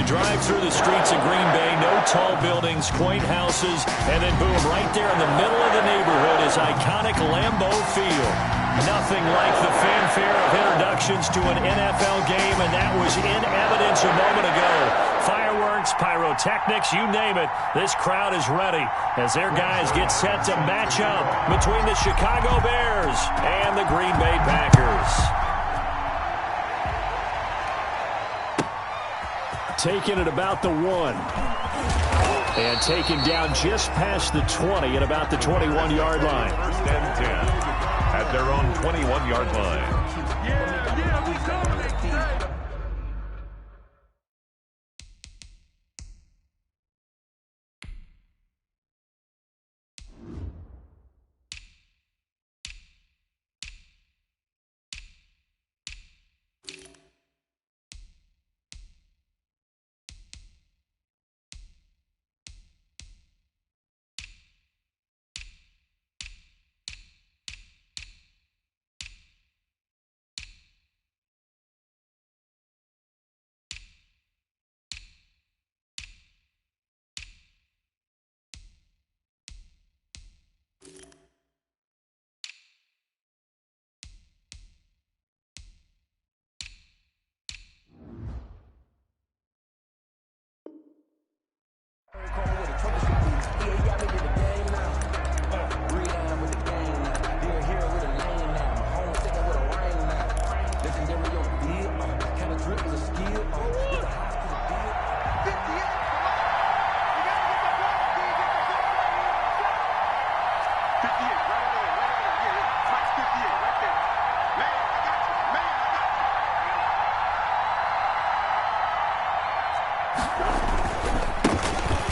drive through the streets of Green Bay, no tall buildings, quaint houses, and then boom, right there in the middle of the neighborhood is iconic Lambeau Field. Nothing like the fanfare of introductions to an NFL game, and that was in evidence a moment ago. Fireworks, pyrotechnics, you name it. This crowd is ready as their guys get set to match up between the Chicago Bears and the Green Bay Packers. Taken at about the 1. And taken down just past the 20 at about the 21-yard line. First and 10 at their own 21-yard line. Yeah, we dominate.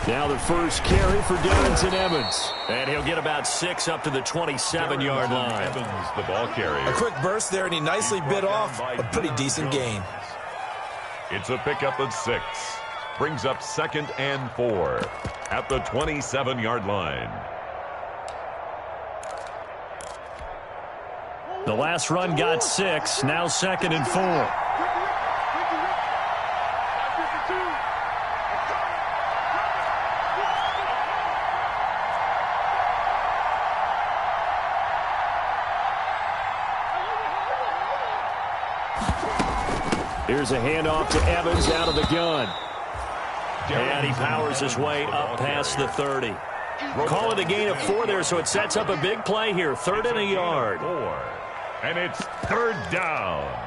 Now the first carry for Darrington Evans. And he'll get about 6 up to the 27-yard line. Evans, the ball carrier. A quick burst there, and he nicely bit off a pretty decent gain. It's a pickup of 6. Brings up 2nd and 4 at the 27-yard line. The last run got 6. Now 2nd and 4. Here's a handoff to Evans out of the gun. And he powers his way up past the 30. Call it a gain of 4 there, so it sets up a big play here. 3rd and a yard. 4. And it's 3rd down.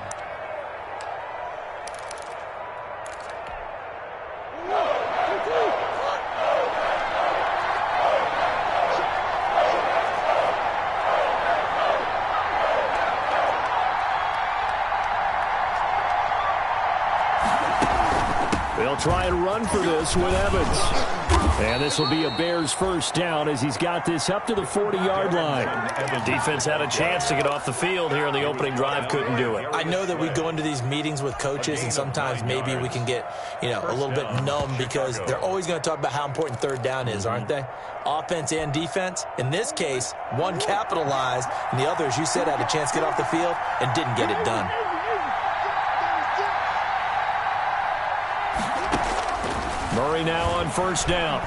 They'll try and run for this with Evans. And this will be a Bears first down as he's got this up to the 40-yard line. Defense had a chance to get off the field here in the opening drive, couldn't do it. I know that we go into these meetings with coaches, and sometimes maybe we can get, a little bit numb because they're always going to talk about how important 3rd down is, aren't they? Offense and defense. In this case, one capitalized, and the other, as you said, had a chance to get off the field and didn't get it done. Murray now on first down.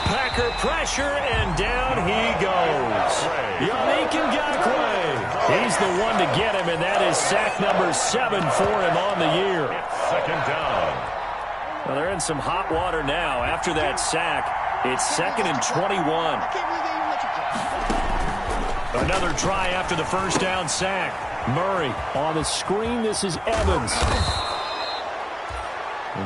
Packer pressure, and down he goes. Yannick Ngakoue. He's the one to get him, and that is sack number 7 for him on the year. It's 2nd down. Well, they're in some hot water now. After that sack, it's 2nd and 21. Another try after the first down sack. Murray on the screen. This is Evans.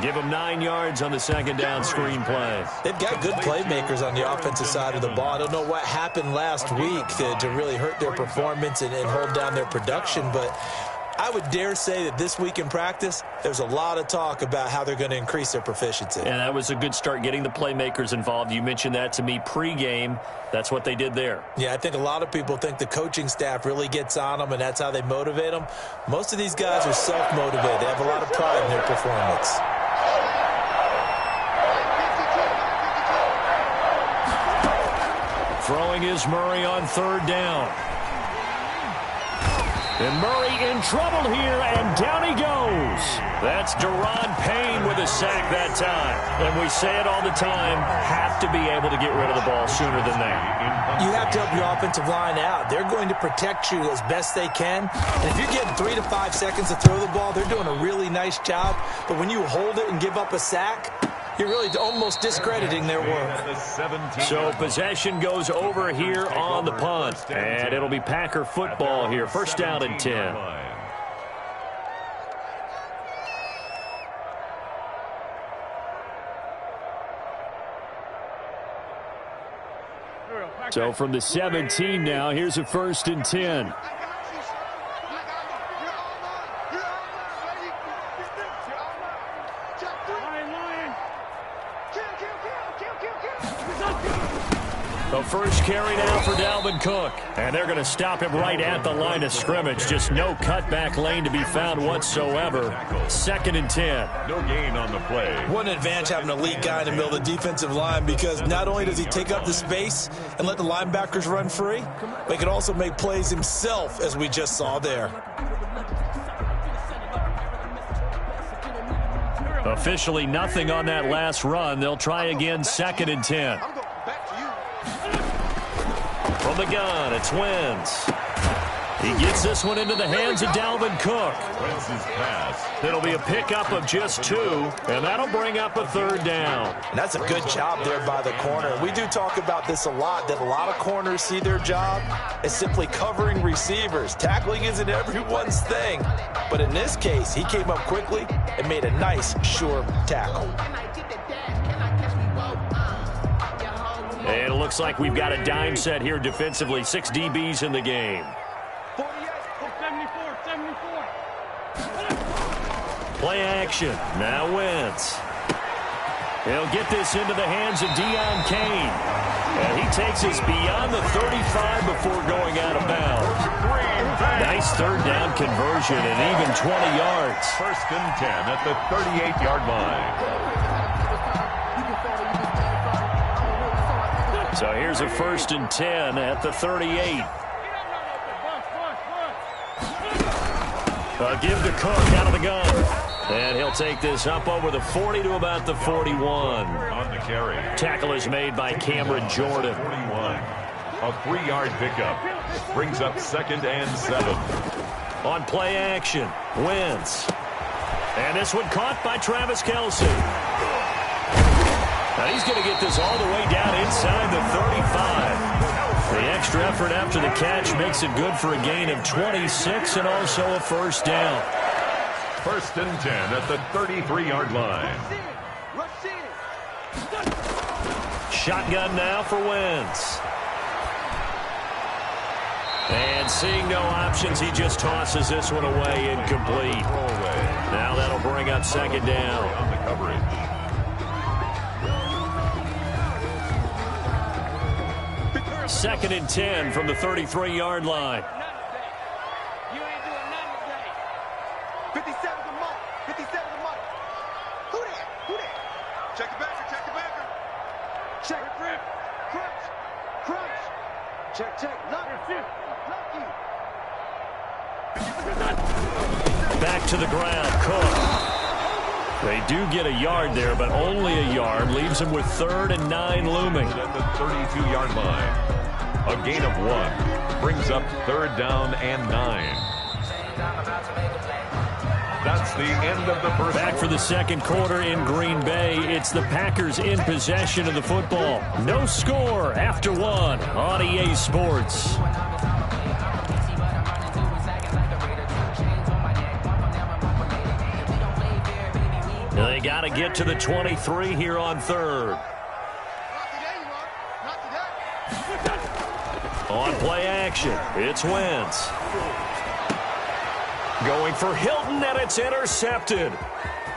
Give them 9 yards on the 2nd down screen play. They've got good playmakers on the offensive side of the ball. I don't know what happened last week to really hurt their performance and hold down their production, but I would dare say that this week in practice, there's a lot of talk about how they're going to increase their proficiency. And that was a good start, getting the playmakers involved. You mentioned that to me pregame. That's what they did there. Yeah, I think a lot of people think the coaching staff really gets on them, and that's how they motivate them. Most of these guys are self-motivated. They have a lot of pride in their performance. Throwing is Murray on 3rd down. And Murray in trouble here, and down he goes. That's Deron Payne with a sack that time. And we say it all the time, have to be able to get rid of the ball sooner than that. You have to help your offensive line out. They're going to protect you as best they can. And if you're getting 3 to 5 seconds to throw the ball, they're doing a really nice job. But when you hold it and give up a sack, you're really almost discrediting their work. So possession goes over here on the punt. And it'll be Packer football here. First down and 10. So from the 17 now, here's a first and 10. The first carry now for Dalvin Cook. And they're going to stop him right at the line of scrimmage. Just no cutback lane to be found whatsoever. Second and 10. No gain on the play. What an advantage having an elite guy in the middle of the defensive line, because not only does he take up the space and let the linebackers run free, but he can also make plays himself, as we just saw there. Officially nothing on that last run. They'll try again, second and 10. From the gun, it's Wentz. He gets this one into the hands of Dalvin Cook. Wentz's pass. It'll be a pickup of just 2, and that'll bring up a third down. And that's a good job there by the corner. We do talk about this a lot, that a lot of corners see their job as simply covering receivers. Tackling isn't everyone's thing. But in this case, he came up quickly and made a nice, sure tackle. And it looks like we've got a dime set here defensively. 6 DBs in the game. 74. Play action. Now Wentz. He'll get this into the hands of Deon Cain. And he takes us beyond the 35 before going out of bounds. Nice third down conversion and even 20 yards. First and 10 at the 38-yard line. So here's a first and 10 at the 38. Give to Cook out of the gun. And he'll take this up over the 40 to about the 41. On the carry. Tackle is made by Cameron Jordan. 41. A 3-yard pickup. Brings up second and 7. On play action, Wentz. And this one caught by Travis Kelce. Now he's going to get this all the way down inside the 35. The extra effort after the catch makes it good for a gain of 26 and also a first down. First and 10 at the 33-yard line. Shotgun now for Wentz. And seeing no options, he just tosses this one away, incomplete. Now that'll bring up second down. On the coverage. Second and 10 from the 33-yard line. You ain't doing nothing today. 57 a month. 57 a month. Who that? Who that? Check the backer. Check the backer. Check. Rip. Crunch. Crunch. Check. Check. Lucky. Back to the ground. Cook. They do get a yard there, but only a yard. Leaves them with 3rd and 9 looming. At the 32-yard line. A gain of 1. Brings up 3rd down and 9. That's the end of the first. Back for the second quarter in Green Bay. It's the Packers in possession of the football. No score after 1 on EA Sports. They got to get to the 23 here on 3rd. On play action, it's Wentz. Going for Hilton, and it's intercepted.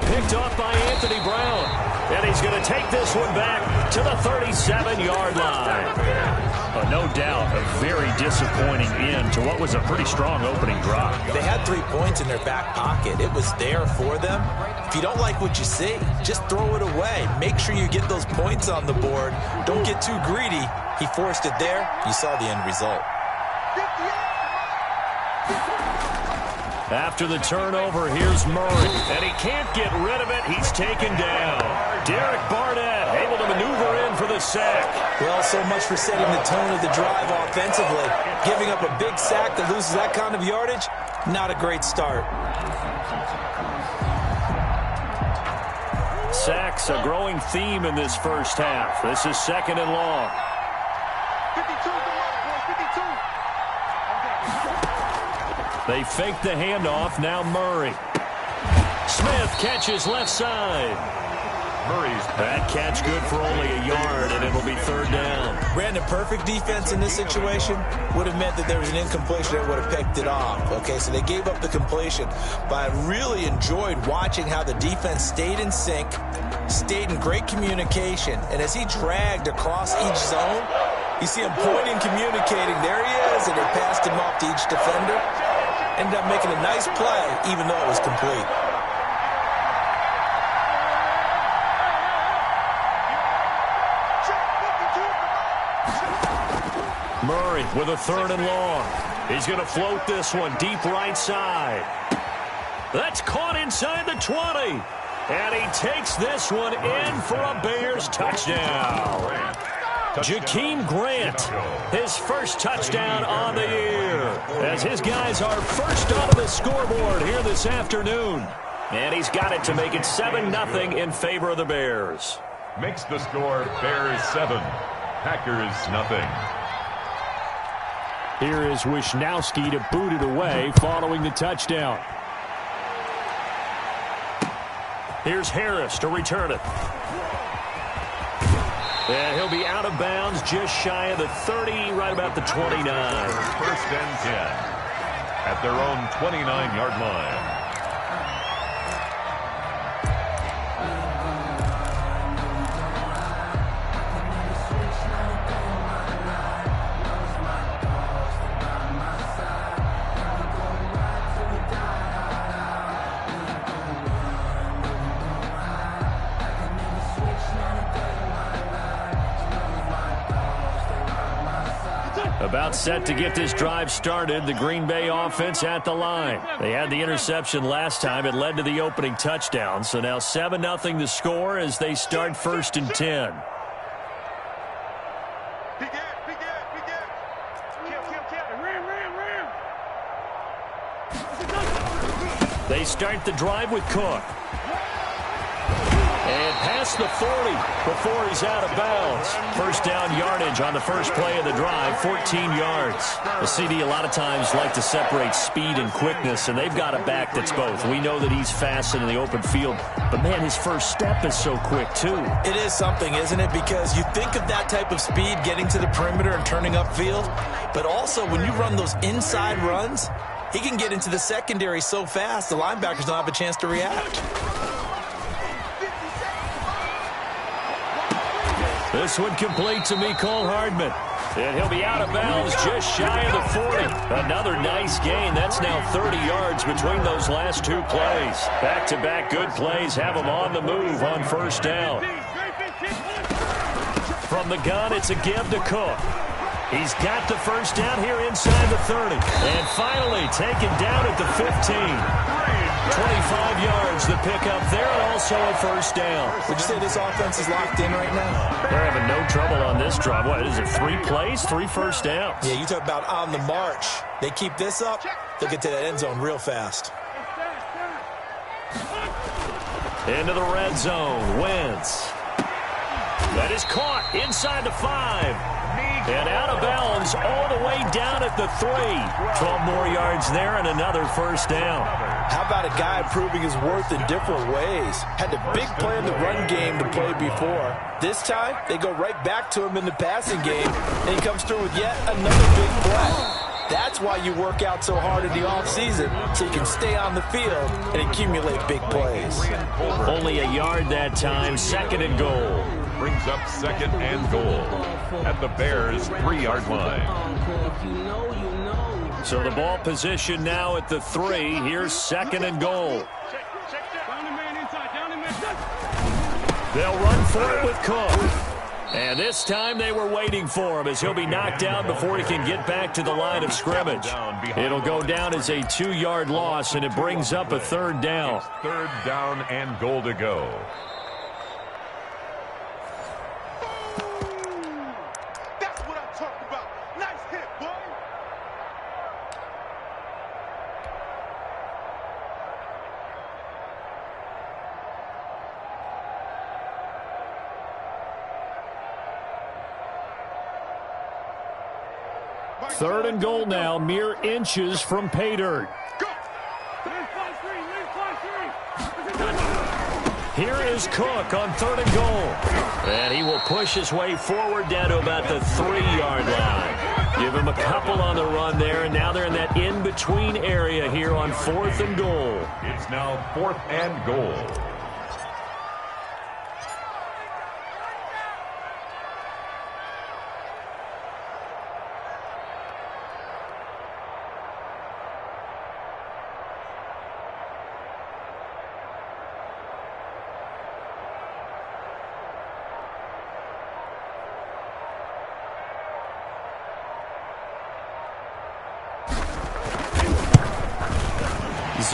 Picked off by Anthony Brown. And he's going to take this one back to the 37-yard line. No doubt, a very disappointing end to what was a pretty strong opening drive. They had 3 points in their back pocket. It was there for them. If you don't like what you see, just throw it away. Make sure you get those points on the board. Don't get too greedy. He forced it there. You saw the end result. After the turnover, here's Murray. And he can't get rid of it. He's taken down. Derek Barnett able to maneuver in for the sack. Well, so much for setting the tone of the drive offensively. Giving up a big sack that loses that kind of yardage, not a great start. Sacks, a growing theme in this first half. This is second and long. 52 the mark, boy, 52. They fake the handoff. Now Murray. Smith catches left side. Murray's That catch good for only a yard, and it'll be third down. Brandon, perfect defense in this situation would have meant that there was an incompletion that would have picked it off. Okay, so they gave up the completion. But I really enjoyed watching how the defense stayed in sync, stayed in great communication, and as he dragged across each zone, you see him pointing, communicating. There he is, and they passed him off to each defender. Ended up making a nice play, even though it was complete. Murray with a third and long. He's going to float this one deep right side. That's caught inside the 20. And he takes this one in for a Bears touchdown. Jakeem Grant, his first touchdown on the year, as his guys are first onto the scoreboard here this afternoon. And he's got it to make it 7-0 in favor of the Bears. makes the score Bears 7, Packers nothing. Here is Wishnowski to boot it away following the touchdown. Here's Harris to return it. And he'll be out of bounds just shy of the 30, right about the 29. First and 10 at their own 29-yard line. About set to get this drive started. The Green Bay offense at the line. They had the interception last time. It led to the opening touchdown. So now 7-0 the score as they start first and 10. They start the drive with Cook. And past the 40 before he's out of bounds. First down yardage on the first play of the drive, 14 yards. The CD a lot of times like to separate speed and quickness, and they've got a back that's both. We know that he's fast in the open field, but, man, his first step is so quick, too. It is something, isn't it? Because you think of that type of speed getting to the perimeter and turning upfield, but also when you run those inside runs, he can get into the secondary so fast the linebackers don't have a chance to react. This one complete to Mecole Hardman. And he'll be out of bounds just shy of the 40. Another nice gain. That's now 30 yards between those last two plays. Back-to-back good plays have him on the move on first down. From the gun, it's a give to Cook. He's got the first down here inside the 30. And finally taken down at the 15. 25 yards the pickup there, and also a first down. Would you say this offense is locked in right now? They're having no trouble on this drive. What is it, 3 plays, 3 first downs? Yeah, you talk about on the march. They keep this up, they'll get to that end zone real fast. Into the red zone, Wentz. That is caught inside the 5. And out of bounds all the way down at the 3. 12 more yards there and another first down. How about a guy proving his worth in different ways? Had the big play in the run game to play before. This time, they go right back to him in the passing game, and he comes through with yet another big play. That's why you work out so hard in the offseason, so you can stay on the field and accumulate big plays. Only a yard that time, second and goal. Brings up second and goal at the Bears' 3-yard line. So the ball position now at the 3. Here's second and goal. They'll run for it with Cook. And this time they were waiting for him as he'll be knocked down before he can get back to the line of scrimmage. It'll go down as a 2-yard loss, and it brings up a third down. It's third down and goal to go. That's what I'm talking about. Nice hit, boy. Third and goal now, mere inches from pay dirt. Here is Cook on third and goal. And he will push his way forward down to about the 3-yard line. Give him a couple on the run there, and now they're in that in-between area here on fourth and goal. It's now fourth and goal.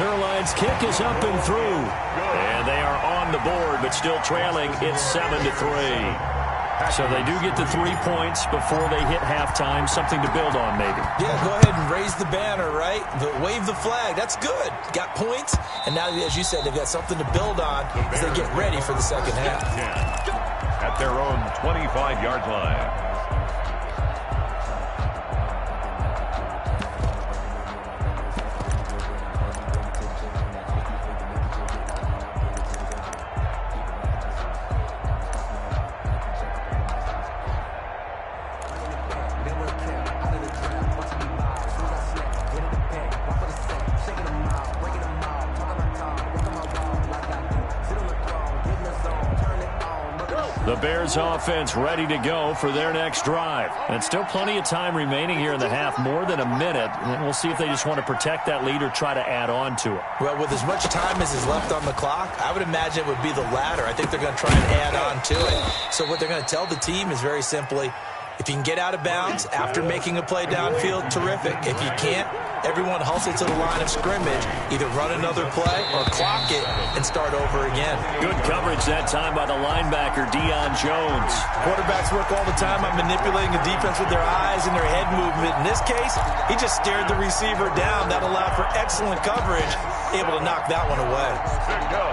Zerline's kick is up and through. And they are on the board, but still trailing. It's 7-3. So they do get the 3 points before they hit halftime. Something to build on, maybe. Yeah, go ahead and raise the banner, right? Wave the flag. That's good. Got points. And now, as you said, they've got something to build on as they get ready for the second half. At their own 25-yard line. The Bears offense ready to go for their next drive. And still plenty of time remaining here in the half, more than a minute. And we'll see if they just want to protect that lead or try to add on to it. Well, with as much time as is left on the clock, I would imagine it would be the latter. I think they're going to try and add on to it. So what they're going to tell the team is very simply, if you can get out of bounds after making a play downfield, terrific. If you can't, everyone hustle to the line of scrimmage, either run another play or clock it and start over again. Good coverage that time by the linebacker, Deion Jones. Quarterbacks work all the time on manipulating the defense with their eyes and their head movement. In this case, he just stared the receiver down. That allowed for excellent coverage, able to knock that one away. Good go.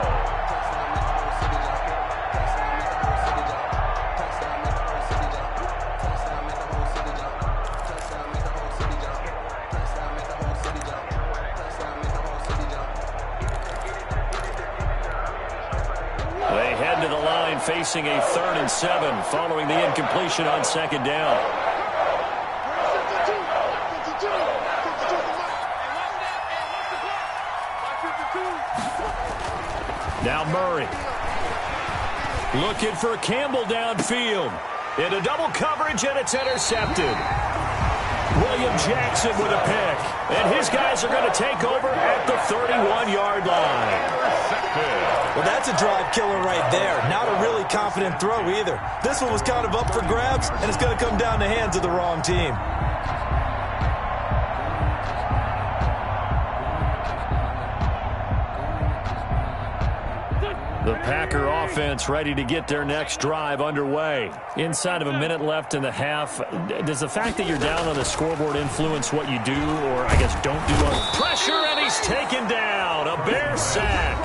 Facing a 3rd and 7 following the incompletion on second down. Now Murray. Looking for Campbell downfield. Into double coverage, and it's intercepted. William Jackson with a pick. And his guys are going to take over at the 31-yard line. Well, that's a drive killer right there. Not a really confident throw either. This one was kind of up for grabs, and it's going to come down the hands of the wrong team. The Packer offense ready to get their next drive underway. Inside of a minute left in the half, does the fact that you're down on the scoreboard influence what you do, or I guess don't do on pressure, and he's taken down. A Bear sack.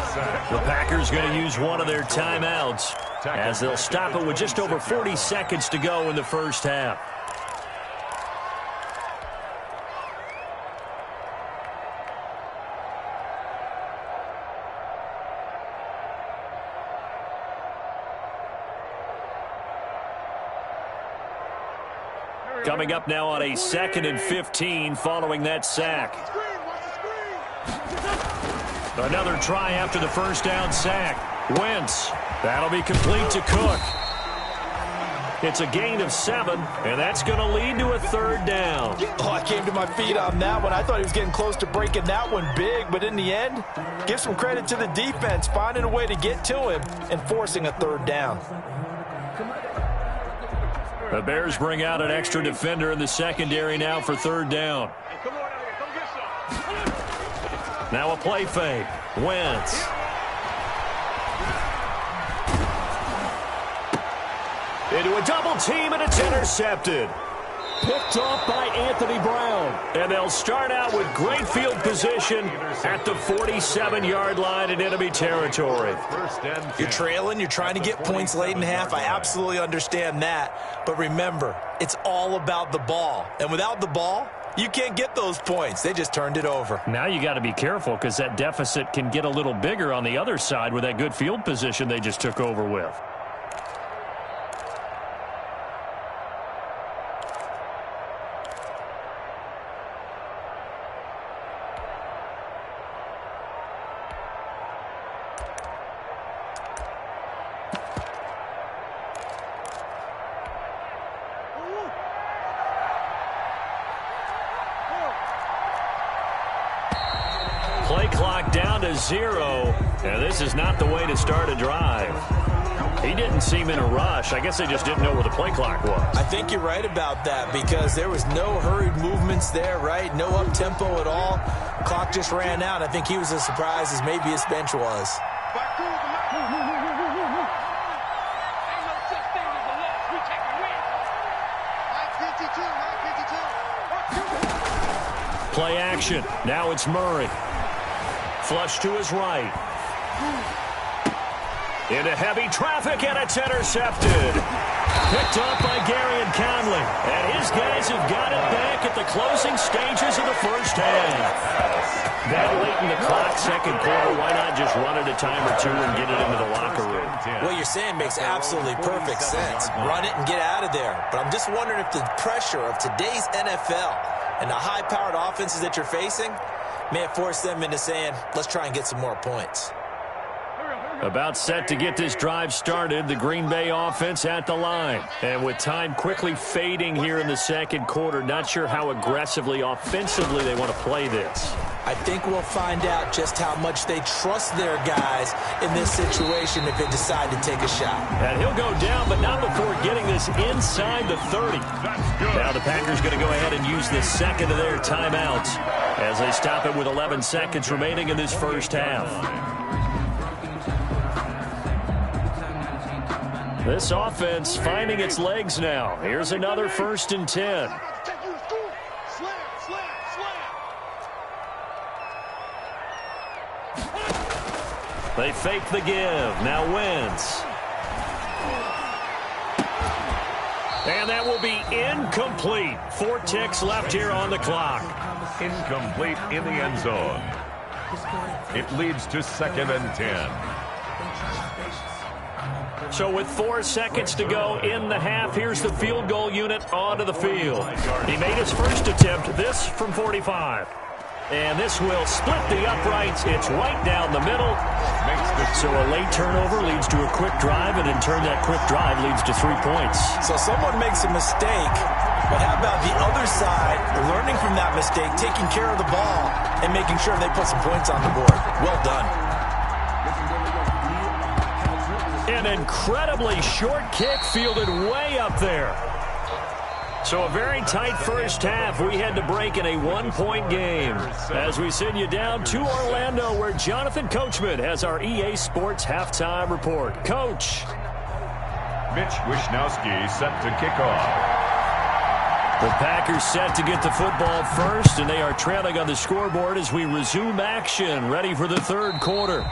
The Packers going to use one of their timeouts as they'll stop it with just over 40 seconds to go in the first half. Coming up now on a 2nd and 15 following that sack. Another try after the first down sack. Wentz. That'll be complete to Cook. It's a gain of 7, and that's going to lead to a 3rd down. Oh, I came to my feet on that one. I thought he was getting close to breaking that one big, but in the end, give some credit to the defense, finding a way to get to him and forcing a 3rd down. The Bears bring out an extra defender in the secondary now for third down. Now a play fake. Wentz. Into a double team, and it's intercepted. Picked off by Anthony Brown. And they'll start out with great field position at the 47-yard line in enemy territory. You're trailing. You're trying to get points late in half. I absolutely understand that. But remember, it's all about the ball. And without the ball, you can't get those points. They just turned it over. Now you got to be careful because that deficit can get a little bigger on the other side with that good field position they just took over with. Play clock down to 0, and this is not the way to start a drive. He didn't seem in a rush. I guess they just didn't know where the play clock was. I think you're right about that because there was no hurried movements there, right? No up-tempo at all. Clock just ran out. I think he was as surprised as maybe his bench was. Play action. Now it's Murray. Flush to his right. Into heavy traffic, and it's intercepted. Picked off by Gary and Conley. And his guys have got it back at the closing stages of the first half. That late in the clock, second quarter, why not just run it a time or two and get it into the locker room? What you're saying makes absolutely perfect sense. Run it and get out of there. But I'm just wondering if the pressure of today's NFL and the high-powered offenses that you're facing may have forced them into saying, let's try and get some more points. About set to get this drive started, the Green Bay offense at the line. And with time quickly fading here in the second quarter, not sure how aggressively, offensively they want to play this. I think we'll find out just how much they trust their guys in this situation if they decide to take a shot. And he'll go down, but not before getting this inside the 30. Now the Packers going to go ahead and use the second of their timeouts as they stop it with 11 seconds remaining in this first half. This offense finding its legs now. Here's another 1st and 10. They fake the give. Now Wentz. And that will be incomplete. 4 ticks left here on the clock. Incomplete in the end zone. It leads to 2nd and 10. So with 4 seconds to go in the half, here's the field goal unit onto the field. He made his first attempt, this from 45. And this will split the uprights. It's right down the middle. So a late turnover leads to a quick drive, and in turn that quick drive leads to 3 points. So someone makes a mistake, but how about the other side, learning from that mistake, taking care of the ball, and making sure they put some points on the board. Well done. An incredibly short kick fielded way up there. So a very tight first half. We had to break in a 1-point game as we send you down to Orlando where Jonathan Coachman has our EA Sports halftime report. Coach. Mitch Wishnowsky set to kick off. The Packers set to get the football first, and they are trailing on the scoreboard as we resume action, ready for the third quarter.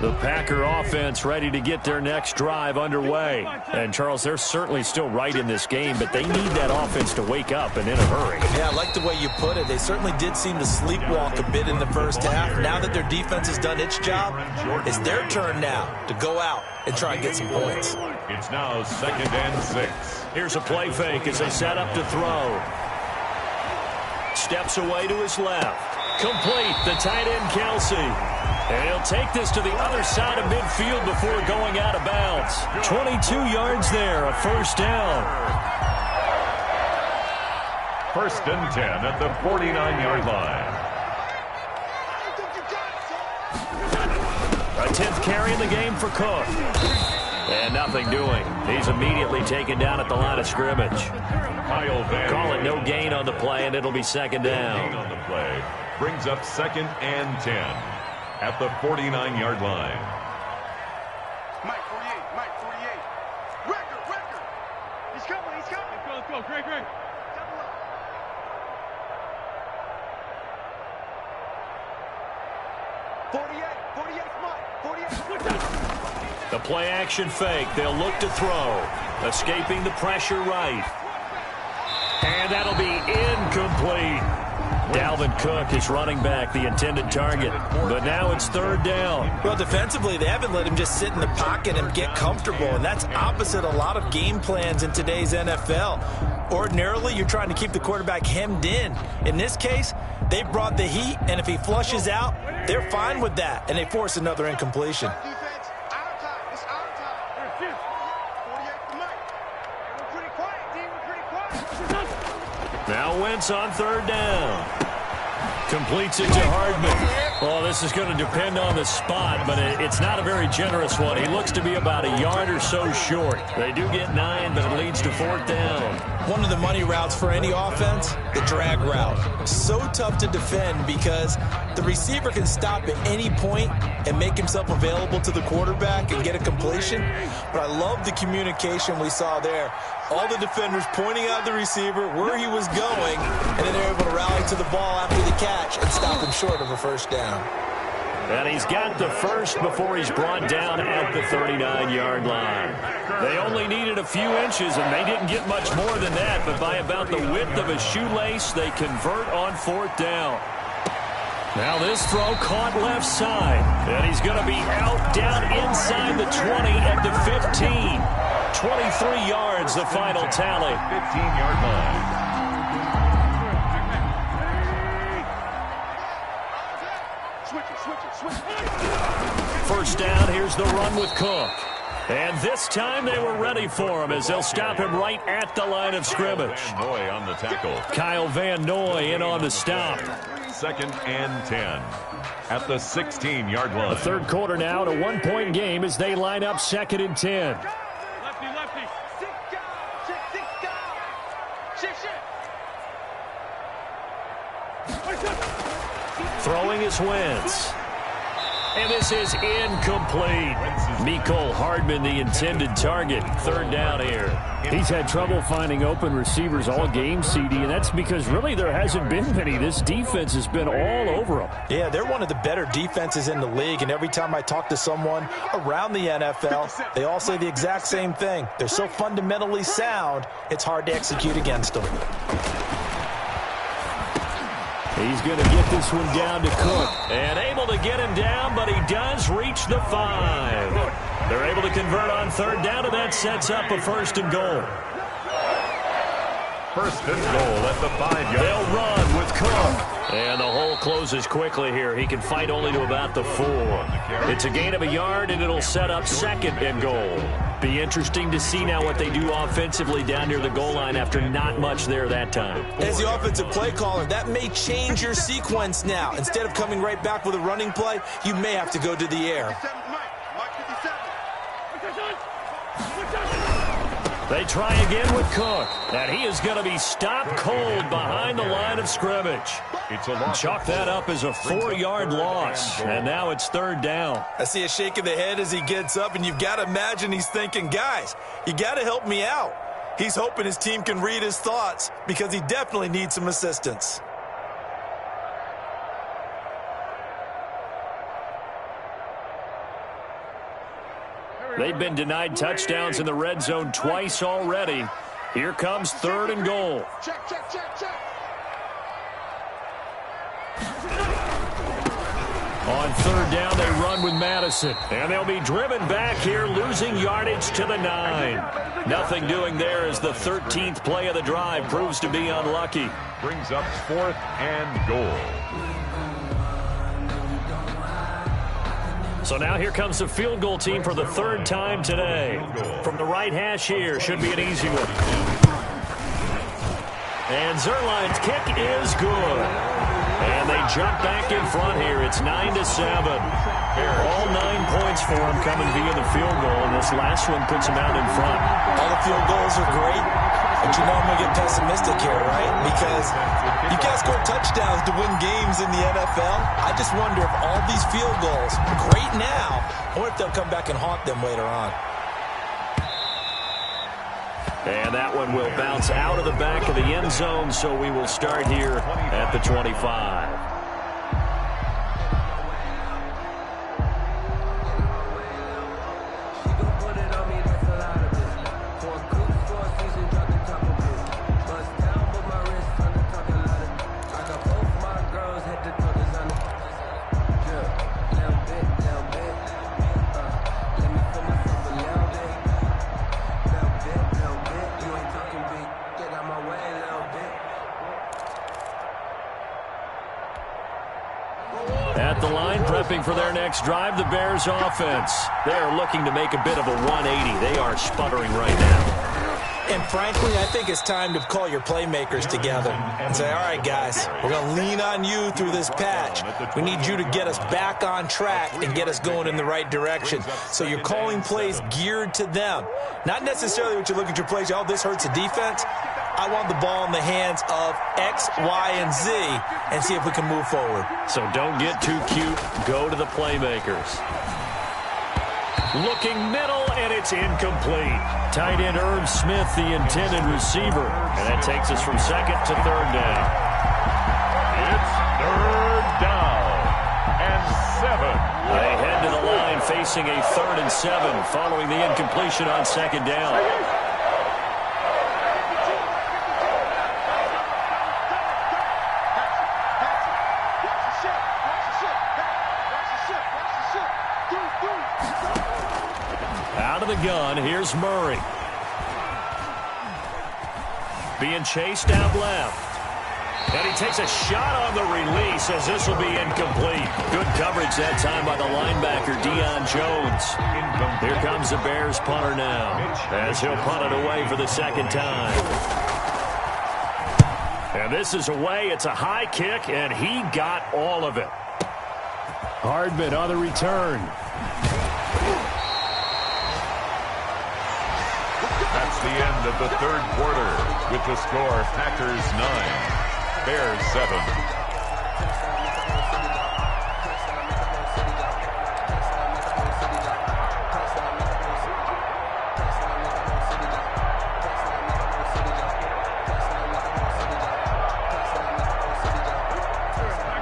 The Packer offense ready to get their next drive underway. And, Charles, they're certainly still right in this game, but they need that offense to wake up and in a hurry. Yeah, I like the way you put it. They certainly did seem to sleepwalk a bit in the first half. Now that their defense has done its job, it's their turn now to go out and try and get some points. It's now 2nd and 6. Here's a play fake as they set up to throw. Steps away to his left. Complete, the tight end Kelsey. And he'll take this to the other side of midfield before going out of bounds. 22 yards there, a first down. 1st and 10 at the 49-yard line. A 10th carry in the game for Cook. And nothing doing. He's immediately taken down at the line of scrimmage. Call it no gain on the play, and it'll be 2nd down. On the play brings up 2nd and 10 at the 49-yard line. Mike 48, Mike 48. Record. He's coming. Let's go, Greg. Double up. 48, Mike. 48. The play action fake. They'll look to throw. Escaping the pressure right. And that'll be incomplete. Dalvin Cook is running back, the intended target. But now it's 3rd down. Well, defensively, they haven't let him just sit in the pocket and get comfortable, and that's opposite a lot of game plans in today's NFL. Ordinarily, you're trying to keep the quarterback hemmed in. In this case, they brought the heat, and if he flushes out, they're fine with that, and they force another incompletion. Defense, our time. It's our time. 48 for Mike. We're pretty quiet, D. We're pretty quiet. Now Wentz on 3rd down. Completes it to Hardman. Well, this is going to depend on the spot, but it's not a very generous one. He looks to be about a yard or so short. They do get 9, but it leads to 4th down. One of the money routes for any offense, the drag route. So tough to defend because the receiver can stop at any point and make himself available to the quarterback and get a completion. But I love the communication we saw there. All the defenders pointing out the receiver where he was going, and then they're able to rally to the ball after the catch and stop him short of a first down. And he's got the first before he's brought down at the 39-yard line. They only needed a few inches, and they didn't get much more than that, but by about the width of a shoelace, they convert on 4th down. Now this throw caught left side, and he's going to be out down inside the 20 at the 15. 23 yards, the final tally. 15-yard line. First down, here's the run with Cook. And this time they were ready for him as they'll stop him right at the line of scrimmage. Van Noy on the tackle. Kyle Van Noy in on the stop. 2nd and 10 at the 16-yard line. The 3rd quarter now, a 1-point game as they line up 2nd and 10. Lefty. Six down. Shit. Throwing is Wentz. And this is incomplete. Mecole Hardman, the intended target. 3rd down here. He's had trouble finding open receivers all game, CD, and that's because really there hasn't been many. This defense has been all over them. Yeah, they're one of the better defenses in the league, and every time I talk to someone around the NFL, they all say the exact same thing. They're so fundamentally sound, it's hard to execute against them. He's going to get this one down to Cook. And able to get him down, but he does reach the 5. They're able to convert on 3rd down, and that sets up a 1st and goal. 1st and goal at the 5-yard. They'll run with Cook. And the hole closes quickly here. He can fight only to about the 4. It's a gain of a yard, and it'll set up 2nd and goal. Be interesting to see now what they do offensively down near the goal line after not much there that time. As the offensive play caller, that may change your sequence now. Instead of coming right back with a running play, you may have to go to the air. They try again with Cook, and he is going to be stopped cold behind the line of scrimmage. Chalk that up as a 4-yard loss, and now it's 3rd down. I see a shake of the head as he gets up, and you've got to imagine he's thinking, guys, you got to help me out. He's hoping his team can read his thoughts because he definitely needs some assistance. They've been denied touchdowns in the red zone twice already. Here comes 3rd and goal. Check, check, check, check. On 3rd down, they run with Madison. And they'll be driven back here, losing yardage to the 9. Nothing doing there as the 13th play of the drive proves to be unlucky. Brings up 4th and goal. So now here comes the field goal team for the 3rd time today. From the right hash here, should be an easy one. And Zerline's kick is good. And they jump back in front here. It's 9-7. All 9 points for them coming via the field goal, and this last one puts them out in front. All the field goals are great, but you know I'm going to get pessimistic here, right? Because you can't score touchdowns to win games in the NFL. I just wonder if all these field goals, great now, or if they'll come back and haunt them later on. And that one will bounce out of the back of the end zone, so we will start here at the 25. At the line, prepping for their next drive, the Bears offense. They are looking to make a bit of a 180. They are sputtering right now. And frankly, I think it's time to call your playmakers together and say, all right, guys, we're going to lean on you through this patch. We need you to get us back on track and get us going in the right direction. So you're calling plays geared to them. Not necessarily what you look at your plays, oh, this hurts the defense. I want the ball in the hands of X, Y, and Z and see if we can move forward. So don't get too cute. Go to the playmakers. Looking middle, and it's incomplete. Tight end Irv Smith, the intended receiver. And that takes us from 2nd to 3rd down. It's 3rd down and 7. They head to the line facing a 3rd and 7 following the incompletion on 2nd down. Gun. Here's Murray. Being chased out left. And he takes a shot on the release as this will be incomplete. Good coverage that time by the linebacker, Deion Jones. Here comes the Bears punter now as he'll punt it away for the 2nd time. And this is away. It's a high kick, and he got all of it. Hardman on the return. That's the end of the 3rd quarter with the score Packers 9, Bears 7.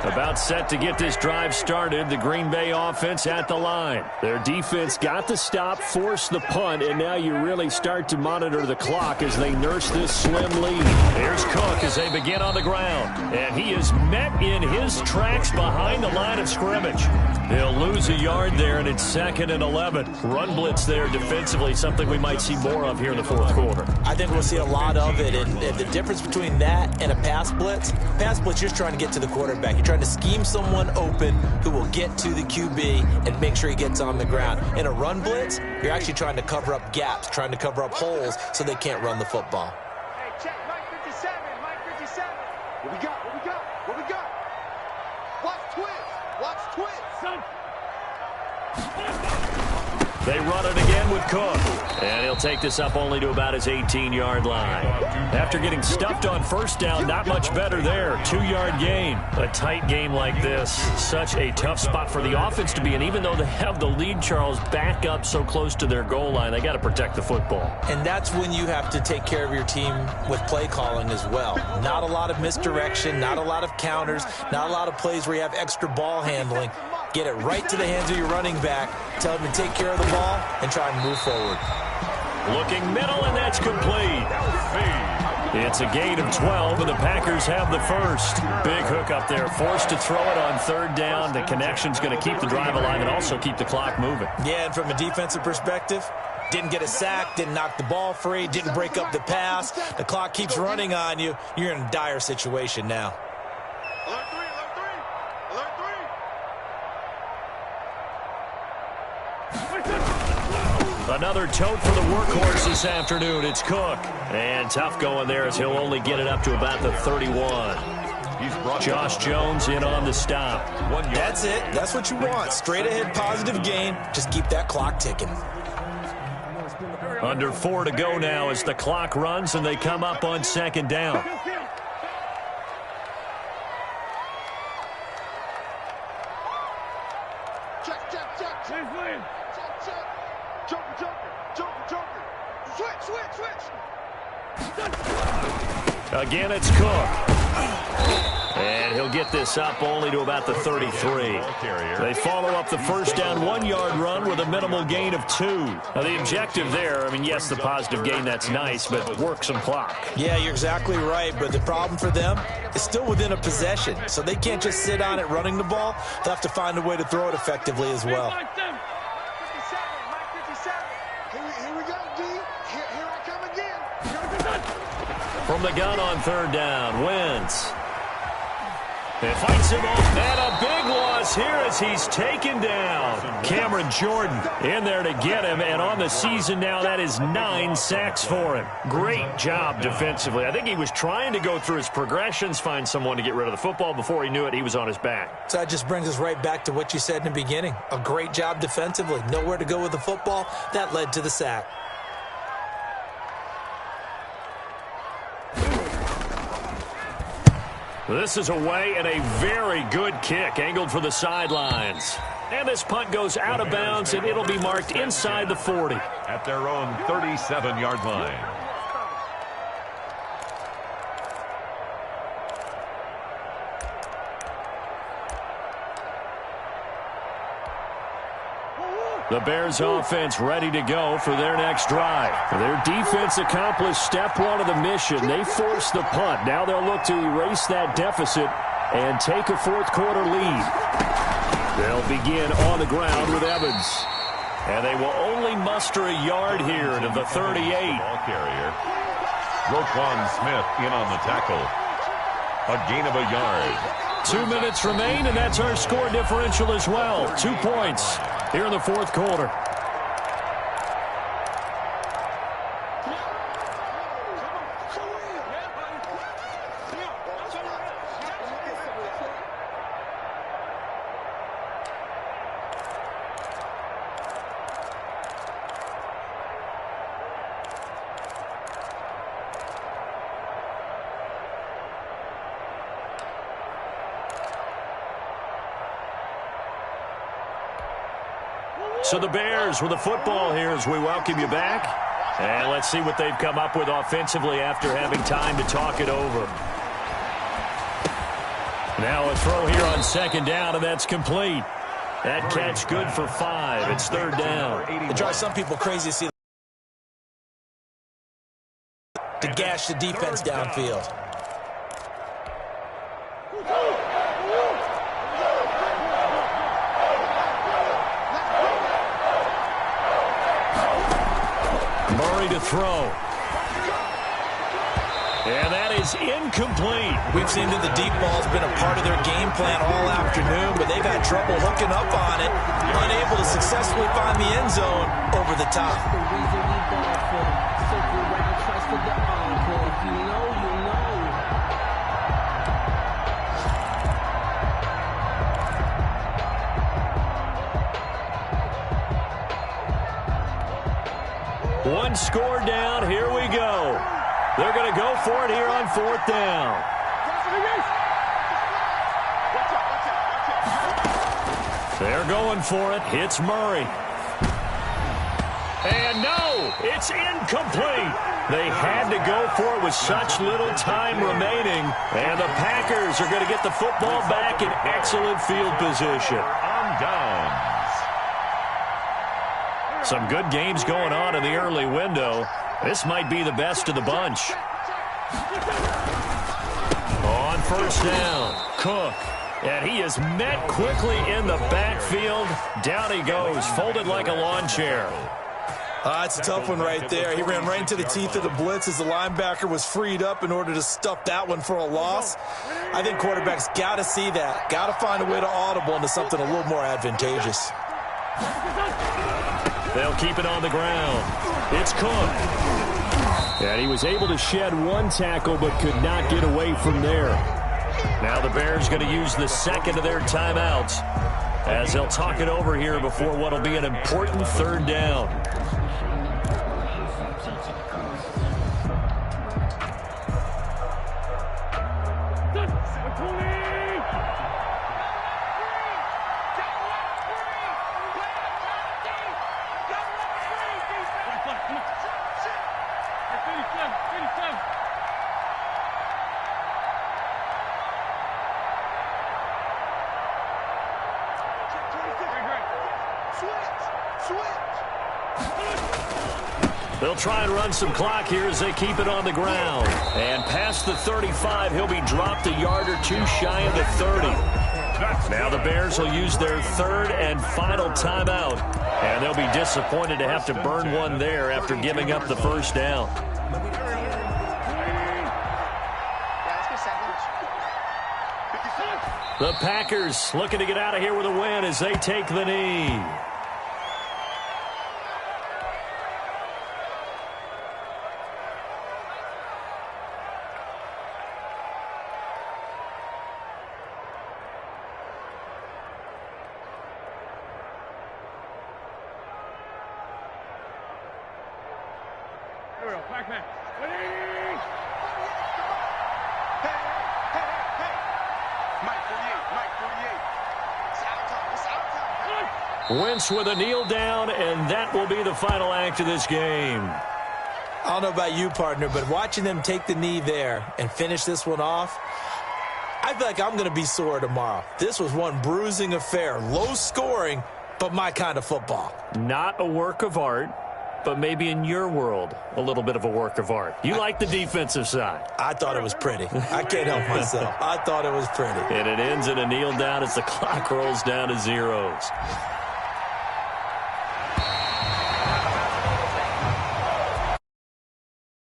About set to get this drive started, the Green Bay offense at the line. Their defense got the stop, forced the punt, and now you really start to monitor the clock as they nurse this slim lead. Here's Cook as they begin on the ground, and he is met in his tracks behind the line of scrimmage. He'll lose a yard there, and it's 2nd and 11. Run blitz there defensively, something we might see more of here in the 4th quarter. I think we'll see a lot of it, and the difference between that and a pass blitz, you're just trying to get to the quarterback. You're trying to scheme someone open who will get to the QB and make sure he gets on the ground. In a run blitz, you're actually trying to cover up gaps, trying to cover up holes so they can't run the football. Hey, check Mike 57, Mike 57. What we got? What we got? What we got? Watch twist. Watch twist. Son. They run it again with Cook. And he'll take this up only to about his 18-yard line. After getting stuffed on 1st down, not much better there. 2-yard gain. A tight game like this, such a tough spot for the offense to be in. Even though they have the lead, Charles, back up so close to their goal line, they got to protect the football. And that's when you have to take care of your team with play calling as well. Not a lot of misdirection, not a lot of counters, not a lot of plays where you have extra ball handling. Get it right to the hands of your running back. Tell him to take care of the ball and try and move forward. Looking middle, and that's complete. It's a gain of 12, and the Packers have the first. Big hook up there, forced to throw it on third down. The connection's going to keep the drive alive and also keep the clock moving. Yeah, and from a defensive perspective, didn't get a sack, didn't knock the ball free, didn't break up the pass. The clock keeps running on you. You're in a dire situation now. Alert three, alert three, alert three. Another tote for the workhorse this afternoon. It's Cook. And tough going there as he'll only get it up to about the 31. Josh Jones in on the stop. That's it. That's what you want. Straight ahead positive gain. Just keep that clock ticking. Under 4 to go now as the clock runs and they come up on second down. Check. Joker. Switch. Again, it's Cook. And he'll get this up only to about the 33. They follow up the first down 1-yard run with a minimal gain of 2. Now, the objective there, yes, the positive gain, that's nice, but work some clock. Yeah, you're exactly right, but the problem for them is still within a possession, so they can't just sit on it running the ball. They'll have to find a way to throw it effectively as well. 57. Here we go, D. Here I come again. From the gun on third down, Wentz. It fights him off, and a big loss here as he's taken down. Cameron Jordan in there to get him, and on the season now, that is 9 sacks for him. Great job defensively. I think he was trying to go through his progressions, find someone to get rid of the football. Before he knew it, he was on his back. So that just brings us right back to what you said in the beginning. A great job defensively. Nowhere to go with the football. That led to the sack. This is away and a very good kick, angled for the sidelines. And this punt goes out of bounds, and it'll be marked inside the 40. At their own 37-yard line. The Bears offense ready to go for their next drive. Their defense accomplished step 1 of the mission. They forced the punt. Now they'll look to erase that deficit and take a fourth-quarter lead. They'll begin on the ground with Evans. And they will only muster a yard here to the 38. Ball carrier. Roquan Smith in on the tackle. A gain of a yard. 2 minutes remain, and that's our score differential as well. 2 points here in the fourth quarter. So the Bears with the football here as we welcome you back. And let's see what they've come up with offensively after having time to talk it over. Now a throw here on second down, and that's complete. That catch good for 5. It's third down. It drives some people crazy to see to gash the defense downfield. Murray to throw. And that is incomplete. We've seen that the deep ball's been a part of their game plan all afternoon, but they've had trouble hooking up on it, unable to successfully find the end zone over the top. One score down. Here we go. They're going to go for it here on fourth down. They're going for it. It's Murray. And no, it's incomplete. They had to go for it with such little time remaining. And the Packers are going to get the football back in excellent field position. on downs. Some good games going on in the early window. This might be the best of the bunch. On first down, Cook. And he is met quickly in the backfield. Down he goes, folded like a lawn chair. It's a tough one right there. He ran right into the teeth of the blitz as the linebacker was freed up in order to stuff that one for a loss. I think quarterbacks got to see that. Got to find a way to audible into something a little more advantageous. They'll keep it on the ground. It's Cook. And he was able to shed one tackle but could not get away from there. Now the Bears going to use the second of their timeouts as they'll talk it over here before what will be an important third down. They'll try and run some clock here as they keep it on the ground. And past the 35, he'll be dropped a yard or two shy of the 30. Now the Bears will use their third and final timeout. And they'll be disappointed to have to burn one there after giving up the first down. The Packers looking to get out of here with a win as they take the knee. Wentz with a kneel down, and that will be the final act of this game. I don't know about you, partner, but watching them take the knee there and finish this one off, I feel like I'm going to be sore tomorrow. This was one bruising affair. Low scoring, but my kind of football. Not a work of art, but maybe in your world, a little bit of a work of art. You like the defensive side. I thought it was pretty. I can't help myself. I thought it was pretty. And it ends in a kneel down as the clock rolls down to zeros.